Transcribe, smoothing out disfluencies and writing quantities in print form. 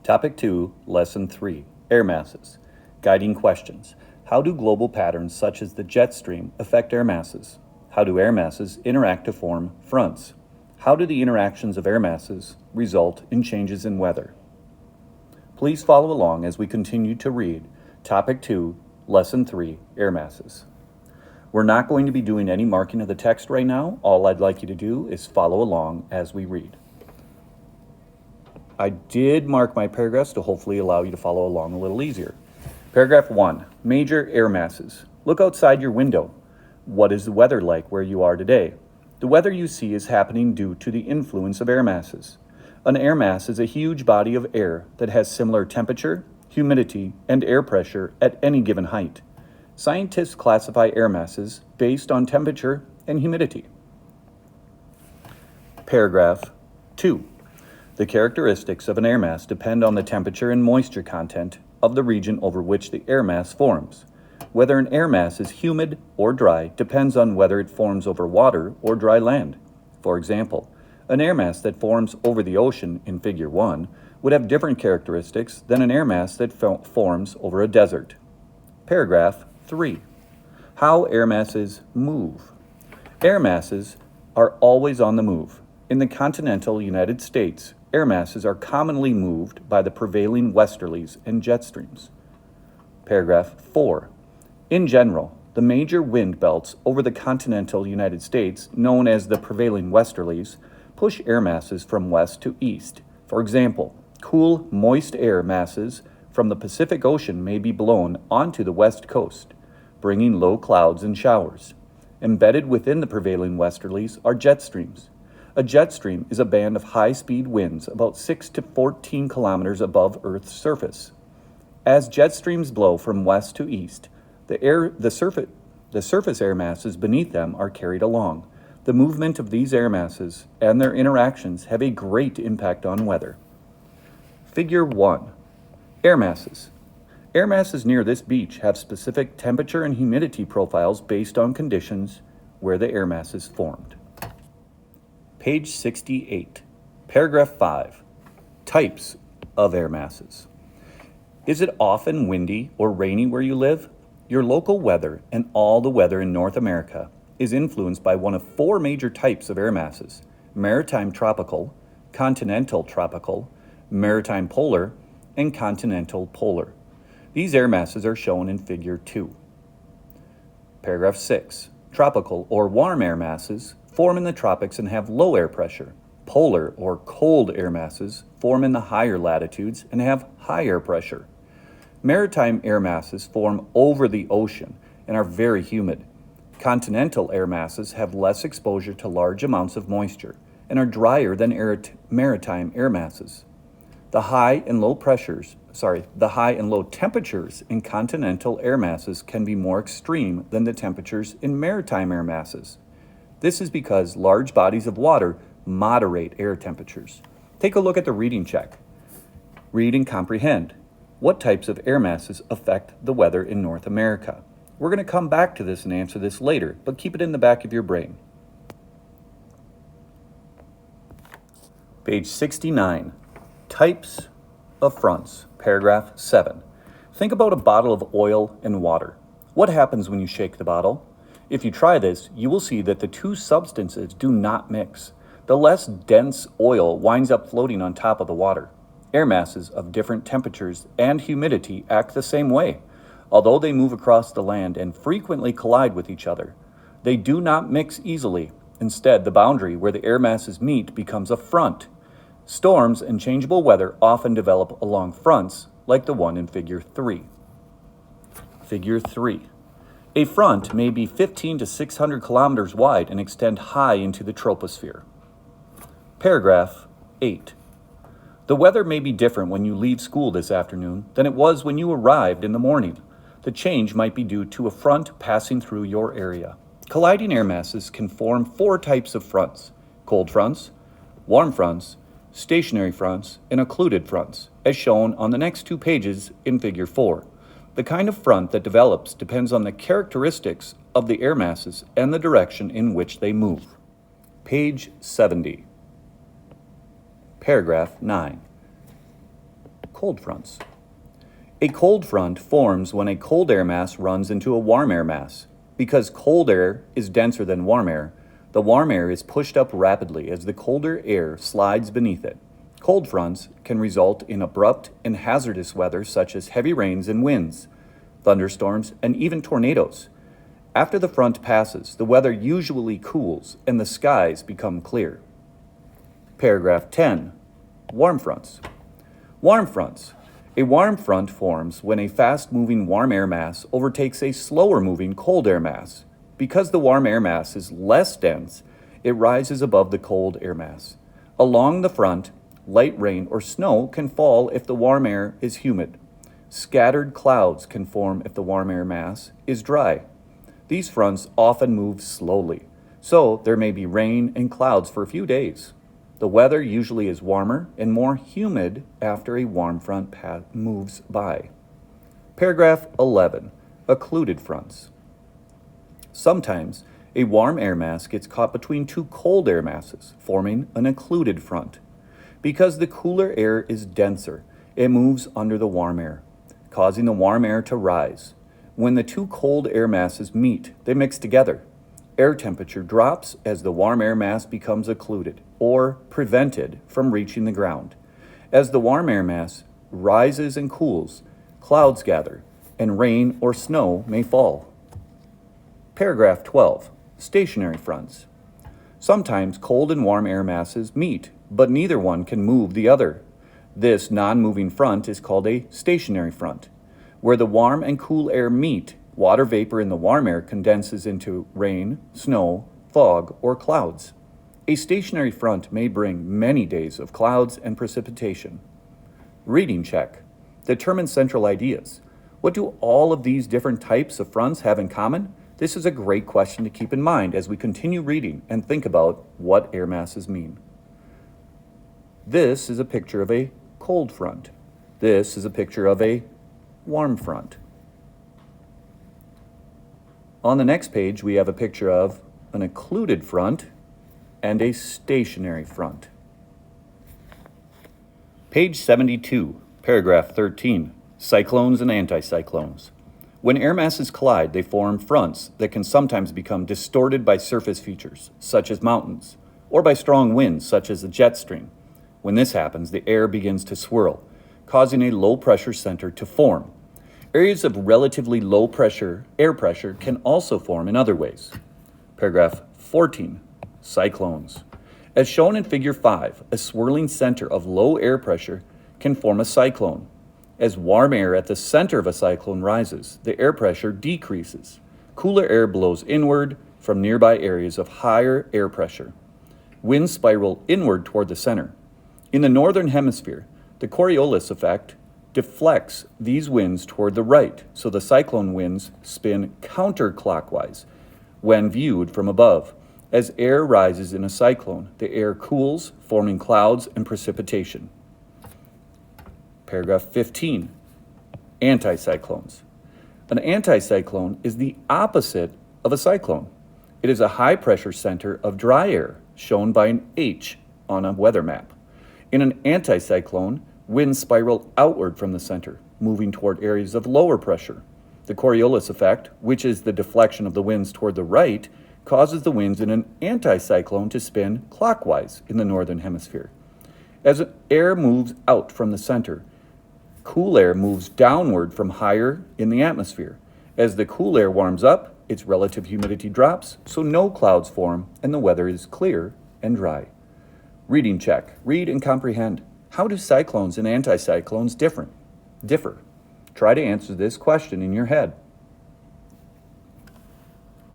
Topic 2, Lesson 3, Air Masses. Guiding questions. How do global patterns such as the jet stream affect air masses? How do air masses interact to form fronts? How do the interactions of air masses result in changes in weather? Please follow along as we continue to read Topic 2, Lesson 3, Air Masses. We're not going to be doing any marking of the text right now. All I'd like you to do is follow along as we read. I did mark my paragraphs to hopefully allow you to follow along a little easier. Paragraph 1, Major Air Masses. Look outside your window. What is the weather like where you are today? The weather you see is happening due to the influence of air masses. An air mass is a huge body of air that has similar temperature, humidity, and air pressure at any given height. Scientists classify air masses based on temperature and humidity. Paragraph 2. The characteristics of an air mass depend on the temperature and moisture content of the region over which the air mass forms. Whether an air mass is humid or dry depends on whether it forms over water or dry land. For example, an air mass that forms over the ocean in Figure 1 would have different characteristics than an air mass that forms over a desert. Paragraph 3. How air masses move. Air masses are always on the move. In the continental United States, air masses are commonly moved by the prevailing westerlies and jet streams. Paragraph 4. In general, the major wind belts over the continental United States, known as the prevailing westerlies, push air masses from west to east. For example, cool, moist air masses from the Pacific Ocean may be blown onto the west coast, bringing low clouds and showers. Embedded within the prevailing westerlies are jet streams. A jet stream is a band of high-speed winds about 6 to 14 kilometers above Earth's surface. As jet streams blow from west to east, the surface air masses beneath them are carried along. The movement of these air masses and their interactions have a great impact on weather. Figure 1. Air masses. Air masses near this beach have specific temperature and humidity profiles based on conditions where the air masses formed. Page 68, Paragraph 5, Types of air masses. Is it often windy or rainy where you live? Your local weather and all the weather in North America is influenced by one of four major types of air masses: maritime tropical, continental tropical, maritime polar, and continental polar. These air masses are shown in Figure 2. Paragraph 6, Tropical or warm air masses form in the tropics and have low air pressure. Polar or cold air masses form in the higher latitudes and have high air pressure. Maritime air masses form over the ocean and are very humid. Continental air masses have less exposure to large amounts of moisture and are drier than maritime air masses. The high and low temperatures in continental air masses can be more extreme than the temperatures in maritime air masses. This is because large bodies of water moderate air temperatures. Take a look at the reading check. Read and comprehend. What types of air masses affect the weather in North America? We're going to come back to this and answer this later, but keep it in the back of your brain. Page 69, Types of fronts, Paragraph 7. Think about a bottle of oil and water. What happens when you shake the bottle? If you try this, you will see that the two substances do not mix. The less dense oil winds up floating on top of the water. Air masses of different temperatures and humidity act the same way. Although they move across the land and frequently collide with each other, they do not mix easily. Instead, the boundary where the air masses meet becomes a front. Storms and changeable weather often develop along fronts, like the one in Figure 3. Figure 3. A front may be 15 to 600 kilometers wide and extend high into the troposphere. Paragraph 8. The weather may be different when you leave school this afternoon than it was when you arrived in the morning. The change might be due to a front passing through your area. Colliding air masses can form four types of fronts: cold fronts, warm fronts, stationary fronts, and occluded fronts, as shown on the next two pages in Figure 4. The kind of front that develops depends on the characteristics of the air masses and the direction in which they move. Page 70. Paragraph 9. cold fronts. A cold front forms when a cold air mass runs into a warm air mass. Because cold air is denser than warm air, the warm air is pushed up rapidly as the colder air slides beneath it. Cold fronts can result in abrupt and hazardous weather such as heavy rains and winds, thunderstorms, and even tornadoes. After the front passes, the weather usually cools and the skies become clear. Paragraph 10. Warm fronts. Warm fronts. A warm front forms when a fast-moving warm air mass overtakes a slower-moving cold air mass. Because the warm air mass is less dense, it rises above the cold air mass. Along the front, light rain or snow can fall if the warm air is humid. Scattered clouds can form if the warm air mass is dry. These fronts often move slowly, so there may be rain and clouds for a few days. The weather usually is warmer and more humid after a warm front moves by. Paragraph 11. Occluded fronts. Sometimes a warm air mass gets caught between two cold air masses, forming an occluded front. Because the cooler air is denser, it moves under the warm air, causing the warm air to rise. When the two cold air masses meet, they mix together. Air temperature drops as the warm air mass becomes occluded, or prevented from reaching the ground. As the warm air mass rises and cools, clouds gather, and rain or snow may fall. Paragraph 12. Stationary fronts. Sometimes cold and warm air masses meet, but neither one can move the other. This non-moving front is called a stationary front. Where the warm and cool air meet, water vapor in the warm air condenses into rain, snow, fog, or clouds. A stationary front may bring many days of clouds and precipitation. Reading check. Determine central ideas. What do all of these different types of fronts have in common? This is a great question to keep in mind as we continue reading and think about what air masses mean. This is a picture of a cold front. This is a picture of a warm front. On the next page, we have a picture of an occluded front and a stationary front. Page 72, paragraph 13, cyclones and anticyclones. When air masses collide, they form fronts that can sometimes become distorted by surface features, such as mountains, or by strong winds, such as a jet stream. When this happens, the air begins to swirl, causing a low-pressure center to form. Areas of relatively low air pressure can also form in other ways. Paragraph 14, cyclones. As shown in Figure 5, a swirling center of low air pressure can form a cyclone. As warm air at the center of a cyclone rises, the air pressure decreases. Cooler air blows inward from nearby areas of higher air pressure. Winds spiral inward toward the center. In the northern hemisphere, the Coriolis effect deflects these winds toward the right, so the cyclone winds spin counterclockwise when viewed from above. As air rises in a cyclone, the air cools, forming clouds and precipitation. Paragraph 15, anticyclones. An anticyclone is the opposite of a cyclone. It is a high-pressure center of dry air, shown by an H on a weather map. In an anticyclone, winds spiral outward from the center, moving toward areas of lower pressure. The Coriolis effect, which is the deflection of the winds toward the right, causes the winds in an anticyclone to spin clockwise in the northern hemisphere. As air moves out from the center, cool air moves downward from higher in the atmosphere. As the cool air warms up, its relative humidity drops, so no clouds form and the weather is clear and dry. Reading check. Read and comprehend. How do cyclones and anticyclones differ? Try to answer this question in your head.